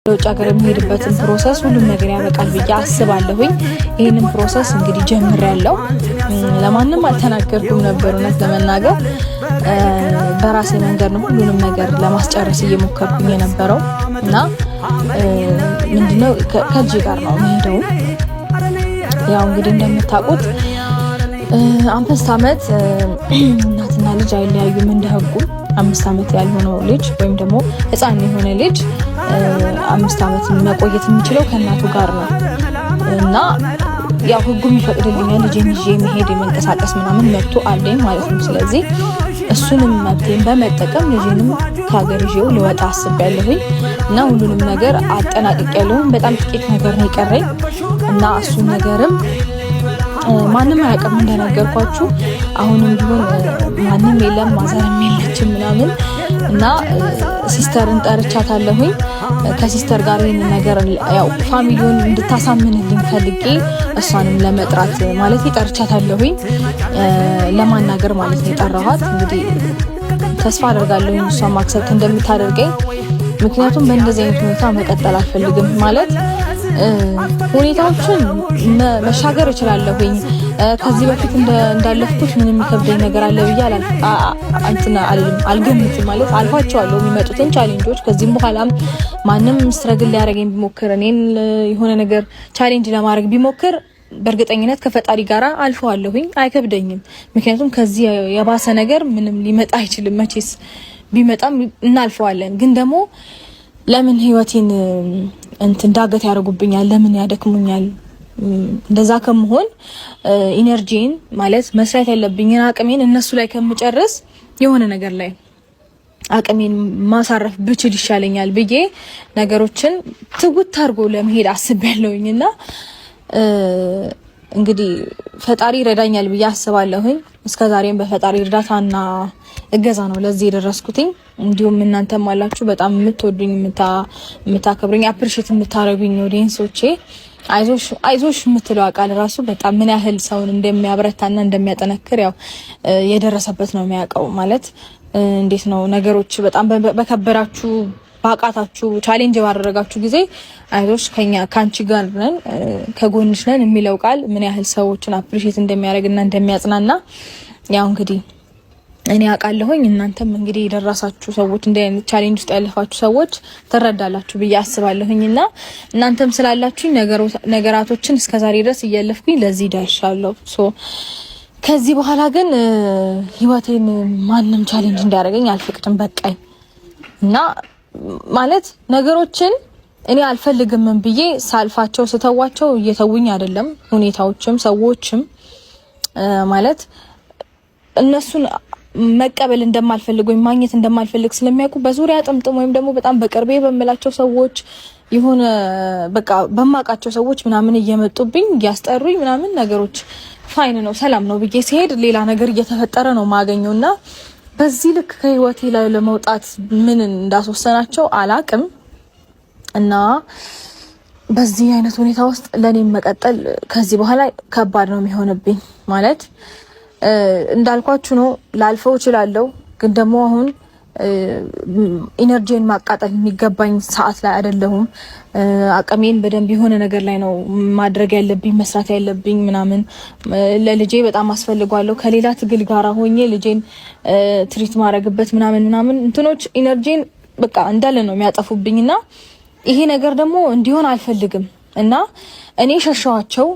ለውጭ ሀገር የሚሄድበትን ፕሮሰስ ሁሉም ነገር ያበቃል ብዬ አስባለሁኝ። ይሄንን ፕሮሰስ እንግዲህ ጀምሬያለሁ። ለማንም አልተናገርኩም ነበር እውነት ለመናገር በራሴ መንገድ ነው ሁሉንም ነገር ለማስጨረስ እየሞከርኩኝ የነበረው እና ምንድነው ከልጅ ጋር ነው የምሄደው። ያው እንግዲህ እንደምታውቁት 5 ዓመት እናትና ልጅ አይለያዩም እንደህጉ 5 ዓመት ያልሆነው ልጅ ወይም ደግሞ ህፃን የሆነ ልጅ 5 ዓመት መቆየት የሚችለው ከእናቱ ጋር ነው እና ያው ህጉም ይፈቅድልኛል ልጄን ይዤ መሄድ የመንቀሳቀስ ምናምን መብቱ አለኝ ማለት ነው። ስለዚህ እሱንም መብቴን በመጠቀም ልጄንም ከሀገር ይዤው ልወጣ አስቤያለሁኝ እና ሁሉንም ነገር አጠናቅቄያለሁ። በጣም ጥቂት ነገር ነው የቀረኝ እና እሱን ነገርም ማንም አያውቅም እንደነገርኳችሁ። አሁንም ቢሆን ማንም የለም ማዘርም የለችም ምናምን እና ሲስተርን ጠርቻታለሁኝ። ከሲስተር ጋር ይሄን ነገር ያው ፋሚሊውን እንድታሳምንልኝ ፈልጌ እሷንም ለመጥራት ማለት ጠርቻታለሁኝ ለማናገር ማለት ነው የጠራኋት። እንግዲህ ተስፋ አደርጋለሁኝ እሷም አክሰፕት እንደምታደርገኝ። ምክንያቱም በእንደዚህ አይነት ሁኔታ መቀጠል አልፈልግም ማለት ሁኔታዎችን መሻገር እችላለሁኝ። ከዚህ በፊት እንዳለፍኩት ምንም የሚከብደኝ ነገር አለ ብዬ አልገምትም ማለት አልፋቸዋለሁ የሚመጡትን ቻሌንጆች። ከዚህም በኋላም ማንም ስትረግል ሊያደርገኝ ቢሞክር እኔን የሆነ ነገር ቻሌንጅ ለማድረግ ቢሞክር በእርግጠኝነት ከፈጣሪ ጋር አልፈዋለሁኝ፣ አይከብደኝም። ምክንያቱም ከዚህ የባሰ ነገር ምንም ሊመጣ አይችልም። መቼስ ቢመጣም እናልፈዋለን። ግን ደግሞ ለምን ህይወቴን ዳገት ያደርጉብኛል? ለምን ያደክሙኛል? እንደዛ ከመሆን ኢነርጂን ማለት መስራት ያለብኝን አቅሜን እነሱ ላይ ከምጨርስ የሆነ ነገር ላይ አቅሜን ማሳረፍ ብችል ይሻለኛል ብዬ ነገሮችን ትውት አድርጎ ለመሄድ አስቤያለሁኝና እንግዲህ ፈጣሪ ይረዳኛል ብዬ አስባለሁኝ። እስከዛሬም በፈጣሪ እርዳታና እገዛ ነው ለዚህ የደረስኩትኝ። እንዲሁም እናንተም አላችሁ በጣም የምትወዱኝ የምታከብሩኝ አፕሪሺየት የምታረጉኝ ኦዲየንሶቼ። አይዞሽ የምትለው ቃል ራሱ በጣም ምን ያህል ሰውን እንደሚያበረታና እንደሚያጠነክር ያው የደረሰበት ነው የሚያውቀው። ማለት እንዴት ነው ነገሮች በጣም በከበራችሁ ባቃታችሁ ቻሌንጅ ባደረጋችሁ ጊዜ አይዞሽ ካንቺ ጋር ነን ከጎንሽ ነን የሚለው ቃል ምን ያህል ሰዎችን አፕሪሺየት እንደሚያደርግና እንደሚያጽናና ያው እንግዲህ እኔ አውቃለሁኝ። እናንተም እንግዲህ የደረሳችሁ ሰዎች እንደ አይነት ቻሌንጅ ውስጥ ያለፋችሁ ሰዎች ትረዳላችሁ ብዬ አስባለሁኝና እናንተም ስላላችሁኝ ነገራቶችን እስከዛሬ ድረስ እያለፍኩኝ ለዚህ ደርሻለሁ። ከዚህ በኋላ ግን ህይወቴን ማንም ቻሌንጅ እንዲያደርገኝ አልፈቅድም። በቃኝ እና ማለት ነገሮችን እኔ አልፈልግም ብዬ ሳልፋቸው ስተዋቸው እየተውኝ አይደለም። ሁኔታዎችም ሰዎችም ማለት እነሱን መቀበል እንደማልፈልግ ወይ ማግኘት እንደማልፈልግ ስለሚያውቁ በዙሪያ ጥምጥም ወይም ደግሞ በጣም በቅርቤ በመላቸው ሰዎች የሆነ በቃ በማቃቸው ሰዎች ምናምን እየመጡብኝ እያስጠሩኝ ምናምን ነገሮች ፋይን ነው ሰላም ነው ብዬ ሲሄድ ሌላ ነገር እየተፈጠረ ነው ማገኘውና በዚህ ልክ ከህይወቴ ላይ ለመውጣት ምን እንዳስወሰናቸው አላቅም እና በዚህ አይነት ሁኔታ ውስጥ ለኔ መቀጠል ከዚህ በኋላ ከባድ ነው የሚሆንብኝ። ማለት እንዳልኳችሁ ነው ላልፈው እችላለሁ፣ ግን ደግሞ አሁን ኢነርጂን ማቃጠል የሚገባኝ ሰዓት ላይ አይደለሁም። አቅሜን በደንብ የሆነ ነገር ላይ ነው ማድረግ ያለብኝ መስራት ያለብኝ ምናምን። ለልጄ በጣም አስፈልጓለሁ። ከሌላ ትግል ጋራ ሆኜ ልጄን ትሪት ማድረግበት ምናምን እንትኖች ኢነርጂን በቃ እንዳለ ነው የሚያጠፉብኝና ይሄ ነገር ደግሞ እንዲሆን አልፈልግም እና እኔ ሸሻዋቸው